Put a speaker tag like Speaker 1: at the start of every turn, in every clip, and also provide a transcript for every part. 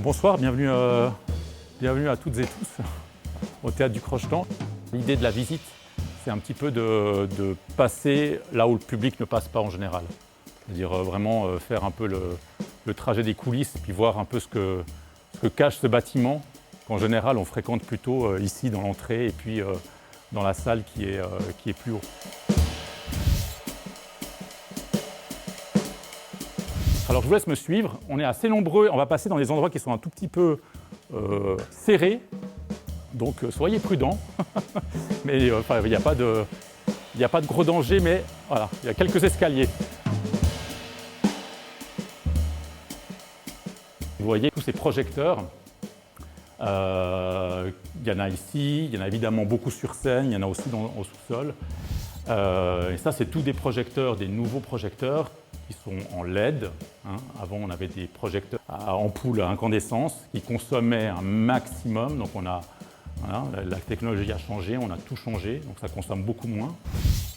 Speaker 1: Bonsoir, bienvenue à toutes et tous au Théâtre du Crochetan. L'idée de la visite, c'est un petit peu de passer là où le public ne passe pas en général. C'est-à-dire vraiment faire un peu le trajet des coulisses, puis voir un peu ce que cache ce bâtiment, qu'en général on fréquente plutôt ici dans l'entrée et puis dans la salle qui est plus haut. Alors je vous laisse me suivre, on est assez nombreux, on va passer dans des endroits qui sont un tout petit peu serrés, donc soyez prudents, mais il n'y a pas de gros danger, mais voilà, il y a quelques escaliers. Vous voyez tous ces projecteurs, il y en a ici, il y en a évidemment beaucoup sur scène, il y en a aussi au sous-sol. Et ça, c'est tous des projecteurs, des nouveaux projecteurs qui sont en LED. Avant, on avait des projecteurs à ampoule à incandescence qui consommaient un maximum. Donc, voilà, la technologie a changé, on a tout changé, donc ça consomme beaucoup moins.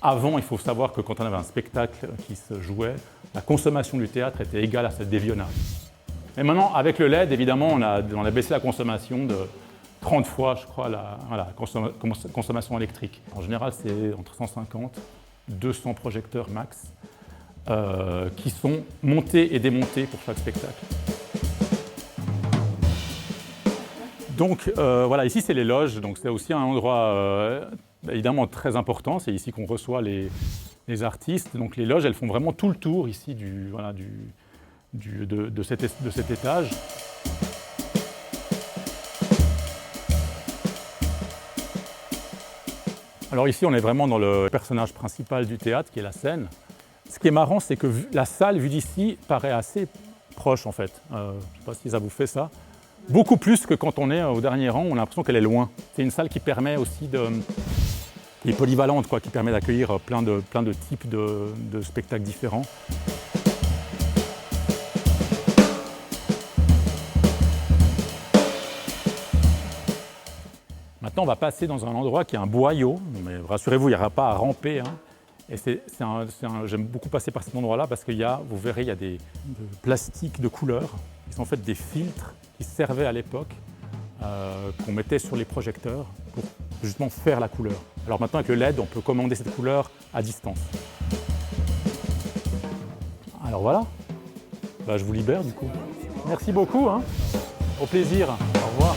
Speaker 1: Avant, il faut savoir que quand on avait un spectacle qui se jouait, la consommation du théâtre était égale à celle des vionnage. Et maintenant, avec le LED, évidemment, on a baissé la consommation de 30 fois, je crois, la consommation électrique. En général, c'est entre 150 et 200 projecteurs max qui sont montés et démontés pour chaque spectacle. Donc voilà, ici c'est les loges, donc c'est aussi un endroit évidemment très important. C'est ici qu'on reçoit les artistes. Donc les loges, elles font vraiment tout le tour ici de cet étage. Alors ici, on est vraiment dans le personnage principal du théâtre, qui est la scène. Ce qui est marrant, c'est que la salle, vue d'ici, paraît assez proche en fait. Je ne sais pas si ça vous fait ça. Beaucoup plus que quand on est au dernier rang, on a l'impression qu'elle est loin. C'est une salle qui permet aussi qui est polyvalente, qui permet d'accueillir plein de types de spectacles différents. Maintenant, on va passer dans un endroit qui est un boyau, mais rassurez-vous, il n'y aura pas à ramper. Et j'aime beaucoup passer par cet endroit-là parce qu'il y a, vous verrez, il y a des plastiques de couleurs qui sont en fait des filtres qui servaient à l'époque, qu'on mettait sur les projecteurs pour justement faire la couleur. Alors maintenant, avec le LED, on peut commander cette couleur à distance. Alors voilà, je vous libère du coup. Merci beaucoup, au plaisir, au revoir.